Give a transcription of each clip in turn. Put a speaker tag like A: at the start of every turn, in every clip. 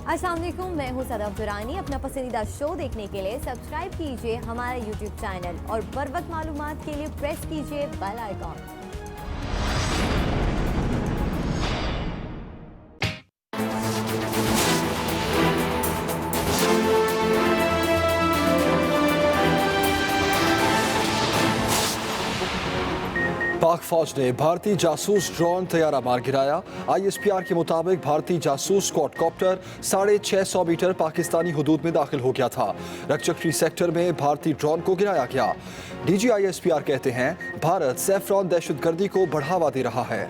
A: अस्सलाम वालेकुम, मैं हूँ सदफ दुरानी। अपना पसंदीदा शो देखने के लिए सब्सक्राइब कीजिए हमारा यूट्यूब चैनल और बर वक्त मालूमात के लिए प्रेस कीजिए बेल आइकॉन।
B: पाक फौज ने भारतीय जासूस ड्रोन तैयारा मार गिराया। ISPR के मुताबिक भारतीय जासूस क्वाडकॉप्टर 650 मीटर पाकिस्तानी हुदूद में दाखिल हो गया था। रकचक्री सेक्टर में भारतीय ड्रोन को गिराया गया। DG ISPR कहते हैं भारत सैफरॉन दहशतगर्दी को बढ़ावा दे रहा है।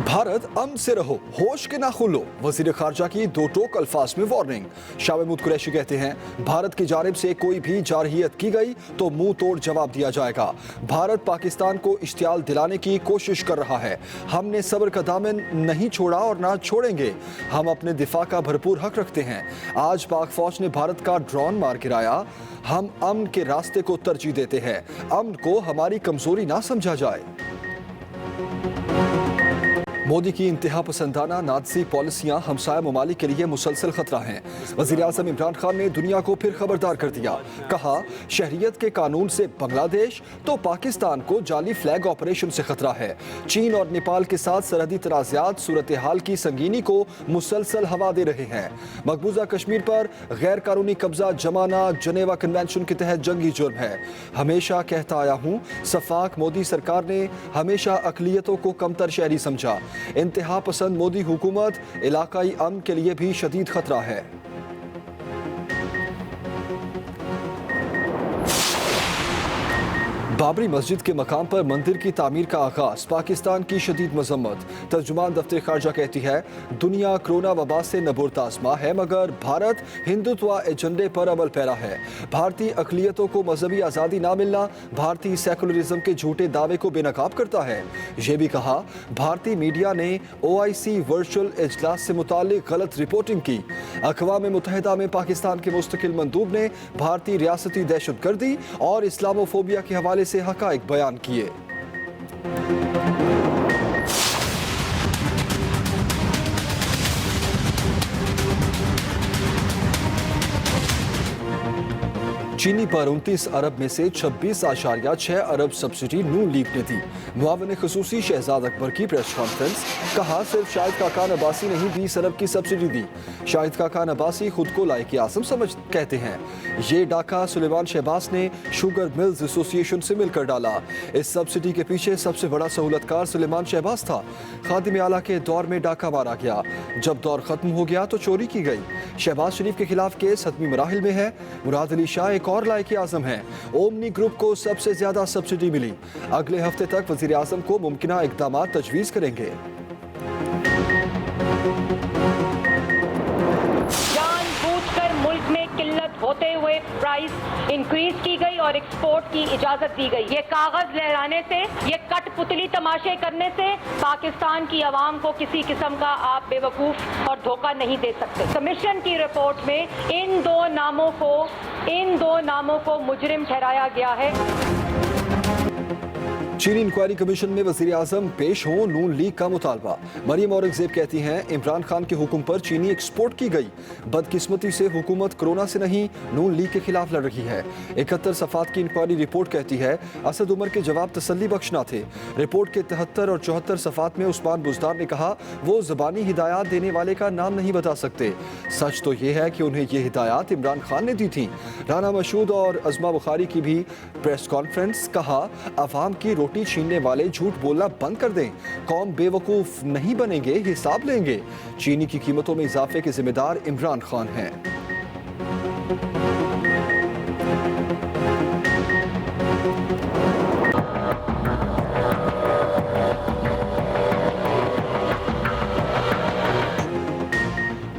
B: भारत अमन से रहो, होश के ना खुलो। वजीर खारजा की दो टोक अल्फाज में वार्निंग। शाह महमूद कुरैशी कहते हैं भारत की जानिब से कोई भी जारहियत की गई तो मुंह तोड़ जवाब दिया जाएगा। भारत पाकिस्तान को इश्तियाल दिलाने की कोशिश कर रहा है। हमने सब्र का दामन नहीं छोड़ा और ना छोड़ेंगे। हम अपने दिफा का भरपूर हक रखते हैं। आज पाक फौज ने भारत का ड्रोन मार गिराया। हम अमन के रास्ते को तरजीह देते हैं। अमन को हमारी कमजोरी ना समझा जाए। मोदी की इंतहा पसंदाना नाज़ी पॉलिसियां हमसाया ममालिक के लिए मुसलसल खतरा हैं। वज़ीर आज़म इमरान खान ने दुनिया को फिर खबरदार कर दिया। कहा शहरियत के कानून से बांग्लादेश तो पाकिस्तान को जाली फ्लैग ऑपरेशन से खतरा है। चीन और नेपाल के साथ सरहदी तनाज़ात सूरत हाल की संगीनी को मुसलसल हवा दे रहे हैं। मकबूजा कश्मीर पर गैर कानूनी कब्जा जमाना जनेवा कन्वेंशन के तहत जंगी जुर्म है। हमेशा कहता आया हूँ सफाक मोदी सरकार ने हमेशा अकलियतों को कमतर शहरी समझा। इंतहा पसंद मोदी हुकूमत इलाकाई अमन के लिए भी शदीद खतरा है। बाबरी मस्जिद के मकाम पर मंदिर की तामीर का आगाज, पाकिस्तान की शदीद मजम्मत। तर्जुमान दफ्तर खारजा कहती है दुनिया कोरोना वबा से नबुरतासमा है मगर भारत हिंदुत्व एजेंडे पर अमल पैरा है। भारतीय अकलियतों को मजहबी आज़ादी ना मिलना भारतीय सेकुलरिज्म के झूठे दावे को बेनकाब करता है। यह भी कहा भारतीय मीडिया ने OIC वर्चुअल इजलास से मुतालिक गलत रिपोर्टिंग की। अक़वाम मुत्तहिदा में पाकिस्तान के मुस्तकिल मंदूब ने भारतीय रियासती दहशतगर्दी और इस्लामोफोबिया के हवाले से हकाइक बयान किए। चीनी पर 29 अरब में से 26.6 अरब सब्सिडी नून लीग ने दी। मुआविन खुसूसी शहजाद अकबर की प्रेस कॉन्फ्रेंस। कहा सिर्फ शाहिद खाकान अब्बासी ने ही 20 अरब की सब्सिडी दी। शाहिद खाकान अब्बासी खुद को लायक आज़म समझ कहते हैं। ये डाका सुलेमान शहबाज ने शुगर मिल्स एसोसिएशन से मिलकर डाला। इस सब्सिडी के पीछे सबसे बड़ा सहूलतकार सुलेमान शहबाज था। खादिम आला के दौर में डाका मारा गया। जब दौर खत्म हो गया तो चोरी की गई। शहबाज शरीफ के खिलाफ केस हतमी मराहिल में है। मुराद अली शाह एक और लायक आज़म है। ओमनी ग्रुप को सबसे ज्यादा सब्सिडी मिली। अगले हफ्ते तक वजीर आज़म को मुमकिना इक़दामात तजवीज़ करेंगे।
C: जानबूझकर मुल्क में किल्लत होते हुए प्राइस इंक्रीज की गई और एक्सपोर्ट की इजाजत दी गई। ये कागज लहराने से, ये कठपुतली तमाशे करने से पाकिस्तान की आवाम को किसी किस्म का आप बेवकूफ और धोखा नहीं दे सकते। कमीशन की रिपोर्ट में इन दो नामों को मुजरिम ठहराया गया है।
B: चीनी इंक्वायरी कमीशन में वजीर आज़म पेश हों, नून लीग का मुतालबा। मरियम औरंगजेब कहती हैं इमरान खान के हुक्म पर चीनी एक्सपोर्ट की गई। बदकिस्मती से हुकूमत कोरोना से नहीं नून लीग के खिलाफ लड़ रही है। 71 सफ़ात की इंक्वायरी रिपोर्ट कहती है असद उमर के जवाब तसल्ली बख्श ना थे। रिपोर्ट के 73 और 74 सफ़ात में उस्मान बुज़दार ने कहा वो ज़बानी हिदायत देने वाले का नाम नहीं बता सकते। सच तो ये है कि उन्हें ये हिदायत इमरान खान ने दी थी। राना मशहूद और अज़मा बुखारी की भी प्रेस कॉन्फ्रेंस। कहा अवाम की रोटी छीनने वाले झूठ बोलना बंद कर दें। कौम बेवकूफ नहीं बनेंगे, हिसाब लेंगे। चीनी की कीमतों में इजाफे के जिम्मेदार इमरान खान हैं।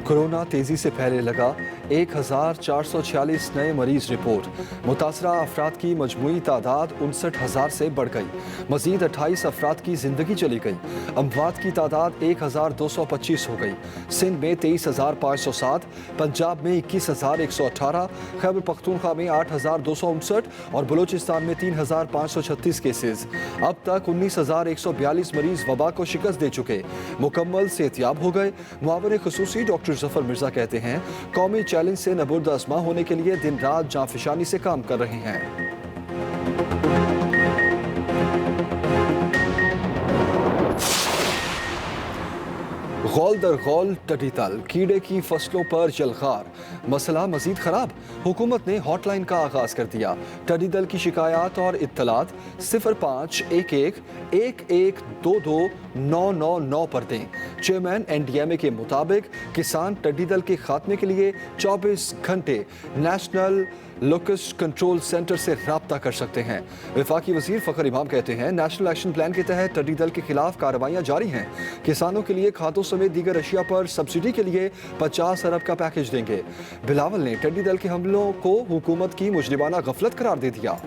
B: कोरोना तेजी से फैलने लगा। 1446 नए मरीज रिपोर्ट। मुतासरा अफराद की मजमूई तादाद 59,000 से बढ़ गई। मजीद 28 अफराद की जिंदगी चली गई। अमवात की तादाद 1225 हो गई। सिंध में 23,507, पंजाब में 21,118, खैबर पख्तूनख्वा में 8,259 और बलूचिस्तान में 3,536 केसेस। अब तक 19,142 मरीज वबा को शिकस्त दे चुके, मुकम्मल सेहतियाब हो गए। मुआविन खुसूसी डॉक्टर जफर मिर्जा कहते हैं, कौमी चैलेंज से नबुर्द आज़मा होने के लिए दिन रात जांफिशानी से काम कर रहे हैं। गौल दर गौल टडी तल, कीड़े की फसलों पर जलखार, मसला मजीद खराब। हुकूमत ने हॉटलाइन का आगाज कर दिया। टडी दल की शिकायत और इत्तलात 051111229999 पर दें। चेयरमैन NDMA के मुताबिक किसान टडी दल के खात्मे के लिए 24 घंटे नेशनल लोकस्ट कंट्रोल सेंटर से राब्ता कर सकते हैं। वफाकी वजीर फखर इमाम कहते हैं, नेशनल एक्शन प्लान के तहत टडी दल के खिलाफ कार्रवाइयां जारी हैं। किसानों के लिए खादों समेत दीगर अशिया पर सब्सिडी के लिए 50 अरब का पैकेज देंगे। बिलावल ने टडी दल के हमलों को हुकूमत की मुजरिमाना गफलत करार दे दिया।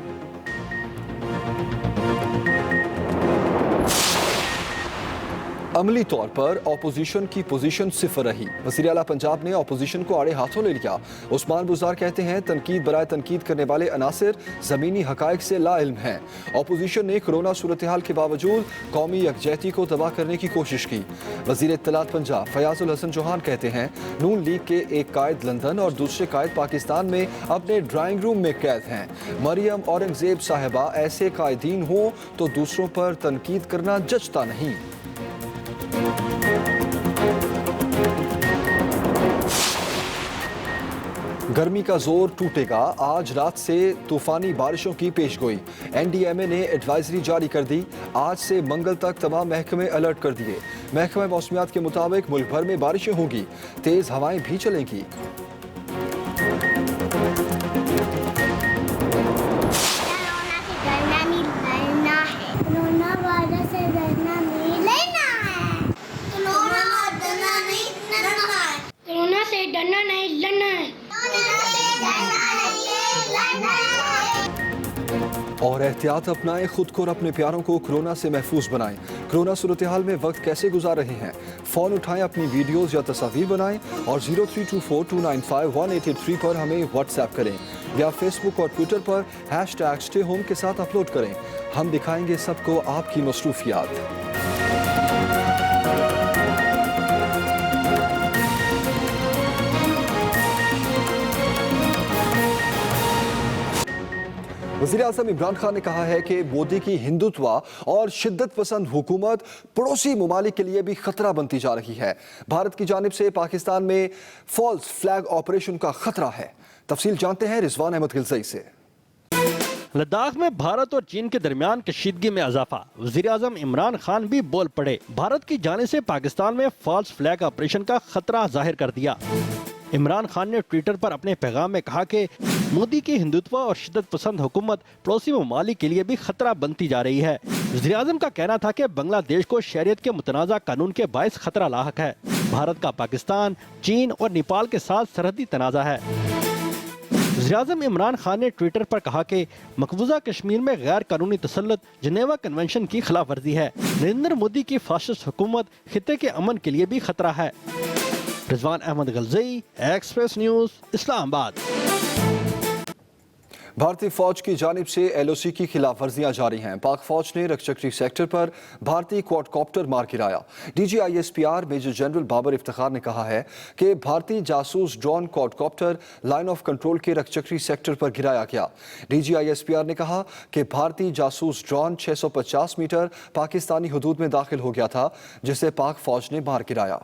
B: अमली तौर पर ऑपोजिशन की पोजीशन सिफर रही। वज़ीर आला पंजाब ने ऑपोजिशन को आड़े हाथों ले लिया। उस्मान बुज़दार कहते हैं, तनकीद बराए तनकीद करने वाले अनासिर ज़मीनी हक़ाइक़ से लाइल्म हैं। ऑपोजिशन ने कोरोना सूरत हाल के बावजूद कौमी यकजहती को तबाह करने की कोशिश की। वज़ीर इत्तलात पंजाब फयाजुल हसन चौहान कहते हैं, नून लीग के एक कायद लंदन और दूसरे कायद पाकिस्तान में अपने ड्राइंग रूम में कैद हैं। मरियम औरंगजेब साहिबा ऐसे कायदीन हों तो दूसरों पर तनकीद करना जचता नहीं। गर्मी का जोर टूटेगा, आज रात से तूफानी बारिशों की पेशगोई। NDMA ने एडवाइजरी जारी कर दी। आज से मंगल तक तमाम महकमे अलर्ट कर दिए। महकमा मौसमियात के मुताबिक मुल्क भर में बारिशें होंगी, तेज हवाएं भी चलेंगी।
D: कोरोना से डरना नहीं, लड़ना है।
B: और एहतियात अपनाएं, खुद को और अपने प्यारों को कोरोना से महफूज बनाएं। कोरोना सूरत हाल में वक्त कैसे गुजार रहे हैं, फ़ोन उठाएं, अपनी वीडियोस या तस्वीर बनाएं और 0324295183 पर हमें व्हाट्सएप करें या फेसबुक और ट्विटर पर #StayHome के साथ अपलोड करें। हम दिखाएंगे सबको आपकी मसरूफियात। वज़ीर आज़म इमरान खान ने कहा है कि मोदी की हिंदुत्व और शिद्दत पसंद हुकूमत पड़ोसी ममालिक के लिए भी खतरा बनती जा रही है। भारत की जानिब से पाकिस्तान में फॉल्स फ्लैग ऑपरेशन का खतरा है। तफसील जानते हैं रिजवान अहमद गिलज़ई से।
E: लद्दाख में भारत और चीन के दरमियान कशीदगी में इजाफा। वज़ीर आज़म इमरान खान भी बोल पड़े। भारत की जानिब से पाकिस्तान में फॉल्स फ्लैग ऑपरेशन का खतरा जाहिर कर दिया। इमरान खान ने ट्विटर पर अपने पैगाम में कहा कि मोदी की हिंदुत्व और शिद्दत पसंद हुकूमत पड़ोसी ममालिक के लिए भी खतरा बनती जा रही है। वज़ीर आज़म का कहना था कि बांग्लादेश को शरीयत के मुतनाज़ा कानून के बायस खतरा लाहक है। भारत का पाकिस्तान, चीन और नेपाल के साथ सरहदी तनाज़ा है। वज़ीर आज़म इमरान खान ने ट्विटर पर कहा कि मकबूजा कश्मीर में गैर कानूनी तसल्लुत जिनेवा कन्वेंशन की खिलाफ वर्जी है। नरेंद्र मोदी की फाशिस्ट हुकूमत खित्ते के अमन के लिए भी खतरा है। Rizwan Ahmed Gilzai, Express News, Islamabad.
B: भारतीय फौज की जानिब से LOC की खिलाफ वर्जियां जारी हैं। पाक फौज ने रक्षकरी सेक्टर पर भारतीय क्वाडकॉप्टर मार गिराया। DG ISPR major general Babar Iftikhar ने कहा है कि भारतीय जासूस drone quadcopter line of control के रक्षकरी सेक्टर पर गिराया गया। DG ISPR ने कहा कि भारतीय जासूस ड्रोन 650 मीटर पाकिस्तानी हदूद में दाखिल हो गया था, जिसे पाक फौज ने मार गिराया।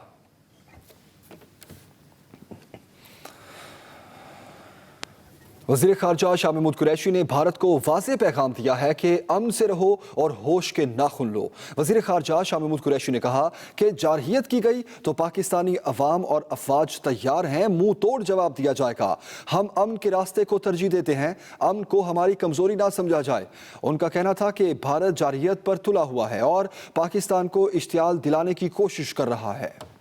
B: वज़ीर ख़ारजा शाह महमूद कुरैशी ने भारत को वाज़ेह पैगाम दिया है कि अमन से रहो और होश के नाखुन लो। वज़ीर ख़ारजा शाह महमूद कुरैशी ने कहा कि जारहियत की गई तो पाकिस्तानी अवाम और अफवाज तैयार हैं, मुंह तोड़ जवाब दिया जाएगा। हम अमन के रास्ते को तरजीह देते हैं, अमन को हमारी कमज़ोरी ना समझा जाए। उनका कहना था कि भारत जारहियत पर तुला हुआ है और पाकिस्तान को इश्तियाल दिलाने की कोशिश कर रहा है।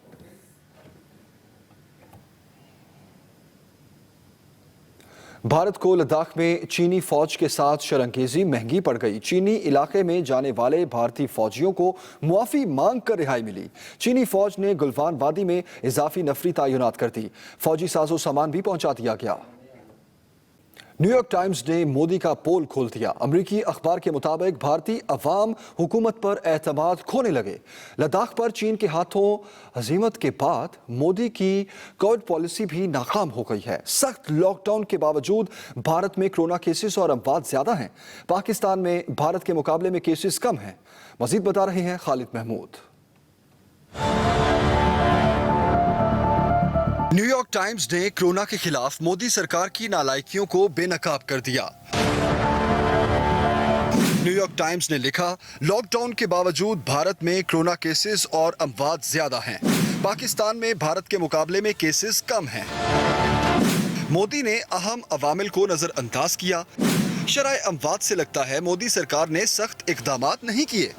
B: भारत को लद्दाख में चीनी फौज के साथ शरंगेजी महंगी पड़ गई। चीनी इलाके में जाने वाले भारतीय फौजियों को मुआफी मांग कर रिहाई मिली। चीनी फौज ने गुलवान वादी में इजाफी नफरी तैनात कर दी। फौजी साजो सामान भी पहुंचा दिया गया। न्यूयॉर्क टाइम्स ने मोदी का पोल खोल दिया। अमेरिकी अखबार के मुताबिक भारतीय अवाम हुकूमत पर एतमाद खोने लगे। लद्दाख पर चीन के हाथों हजीमत के बाद मोदी की कोविड पॉलिसी भी नाकाम हो गई है। सख्त लॉकडाउन के बावजूद भारत में कोरोना केसेस और अमवात ज्यादा हैं। पाकिस्तान में भारत के मुकाबले में केसेस कम हैं। मजीद बता रहे हैं खालिद महमूद। न्यूयॉर्क टाइम्स ने कोरोना के खिलाफ मोदी सरकार की नालायकियों को बेनकाब कर दिया। न्यूयॉर्क टाइम्स ने लिखा, लॉकडाउन के बावजूद भारत में कोरोना केसेस और अमवात ज्यादा हैं। पाकिस्तान में भारत के मुकाबले में केसेस कम हैं। मोदी ने अहम अवामिल को नजरअंदाज किया। शराय अमवात से लगता है मोदी सरकार ने सख्त इकदामात नहीं किए।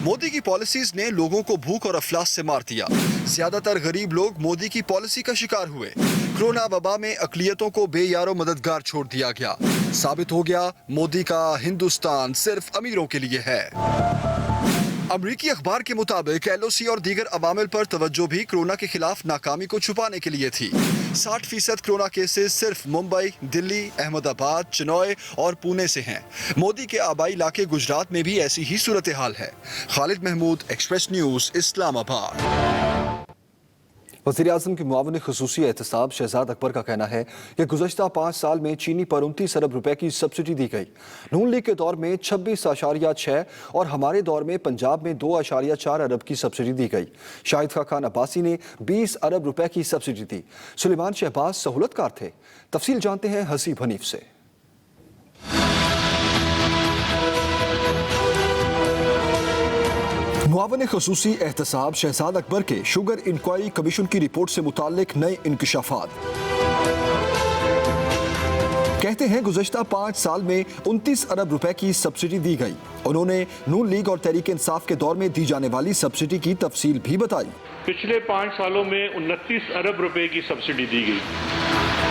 B: मोदी की पॉलिसीज ने लोगों को भूख और अफलास से मार दिया। ज्यादातर गरीब लोग मोदी की पॉलिसी का शिकार हुए। कोरोना वबा में अकलियतों को बेयारो मददगार छोड़ दिया गया। साबित हो गया मोदी का हिंदुस्तान सिर्फ अमीरों के लिए है। अमेरिकी अखबार के मुताबिक एलओसी और दीगर अवामिल पर तवज्जो भी कोरोना के खिलाफ नाकामी को छुपाने के लिए थी। 60% कोरोना केसेस सिर्फ मुंबई, दिल्ली, अहमदाबाद, चिनॉय और पुणे से हैं। मोदी के आबाई इलाके गुजरात में भी ऐसी ही सूरत हाल है। Khalid Mahmood, Express News, Islamabad. वज़ीर-ए-आज़म के मुआविन ख़ुसूसी एहतसाब शहजाद अकबर का कहना है कि गुज़श्ता 5 साल में चीनी पर 29 अरब रुपए की सब्सिडी दी गई। नून लीग के दौर में 26.6 और हमारे दौर में पंजाब में 2.4 अरब की सब्सिडी दी गई। शाहिद खान अब्बासी ने 20 अरब रुपए की सब्सिडी दी। सुलेमान शहबाज सहूलतकार थे। तफसील जानते हैं हसीब हनीफ से। मुआविन ख़ुसूसी एहतसाब शहजाद अकबर के शुगर इंक्वायरी कमीशन की रिपोर्ट से मुताल्लिक नए इंकशाफात। कहते हैं गुज़श्ता 5 साल में 29 अरब रुपए की सब्सिडी दी गई। उन्होंने नून लीग और तहरीक इंसाफ के दौर में दी जाने वाली सब्सिडी की तफसील भी बताई।
F: पिछले 5 सालों में 29 अरब रुपए की सब्सिडी दी गई।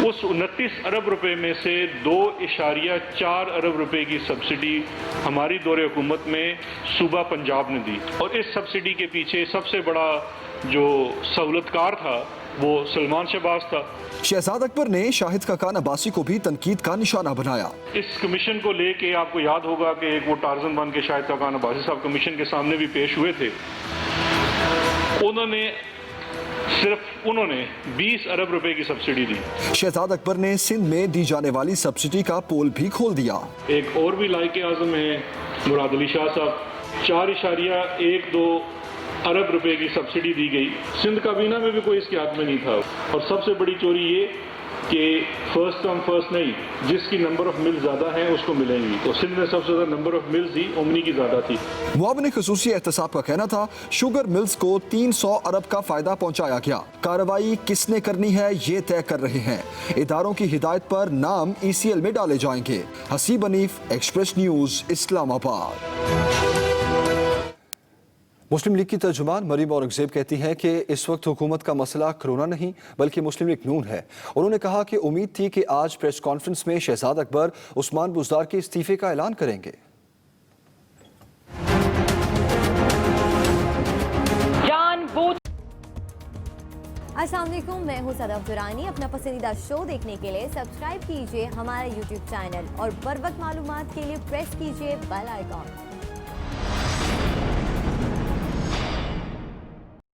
F: उस 29 अरब रुपए में से 2.4 अरब रुपए की सब्सिडी हमारी दौरे हुकूमत में सूबा पंजाब ने दी। और इस सब्सिडी के पीछे सबसे बड़ा जो सहूलतकार था वो सलमान शहबाज था।
B: शहजाद अकबर ने शाहिद खान अब्बासी को भी तनकीद का निशाना बनाया।
F: इस कमीशन को लेके आपको याद होगा कि एक वो टार्जन बन के शाहिद खान अब्बासी साहब कमीशन के सामने भी पेश हुए थे। उन्होंने 20 अरब रुपए की सब्सिडी दी।
B: शहजाद अकबर ने सिंध में दी जाने वाली सब्सिडी का पोल भी खोल दिया।
F: एक और भी लायक आज़म है मुराद अली शाह साहब, 4.12 अरब रुपए की सब्सिडी दी गई। सिंध काबीना में भी कोई इसके हाथ में नहीं था। और सबसे बड़ी चोरी ये कि फर्स्ट कम फर्स्ट नहीं, जिसकी नंबर ऑफ मिल ज्यादा है उसको मिलेंगी। तो सिंध में सबसे ज्यादा number of mills he omni की ज्यादा थी।
B: मुआविन ख़ुसूसी एहतसाब का कहना था शुगर मिल्स को 300 अरब का फायदा पहुंचाया गया। कार्रवाई किसने करनी है ये तय कर रहे हैं। इदारों की हिदायत पर नाम ECL में डाले जाएंगे। Haseeb Hanif, Express News, Islamabad. मुस्लिम लीग की तर्जुमान मरीम औरंगजेब कहती हैं कि इस वक्त हुकूमत का मसला कोरोना नहीं बल्कि मुस्लिम लीग नून है। उन्होंने कहा कि उम्मीद थी कि आज प्रेस कॉन्फ्रेंस में शहजाद अकबर उस्मान बुज़दार के इस्तीफे का ऐलान करेंगे।
A: अस्सलाम वालेकुम, मैं हूं सदफ दुरानी। अपना पसंदीदा शो देखने के लिए सब्सक्राइब कीजिए हमारा YouTube चैनल और बर वक्त मालूमात के लिए प्रेस कीजिए बेल आइकॉन।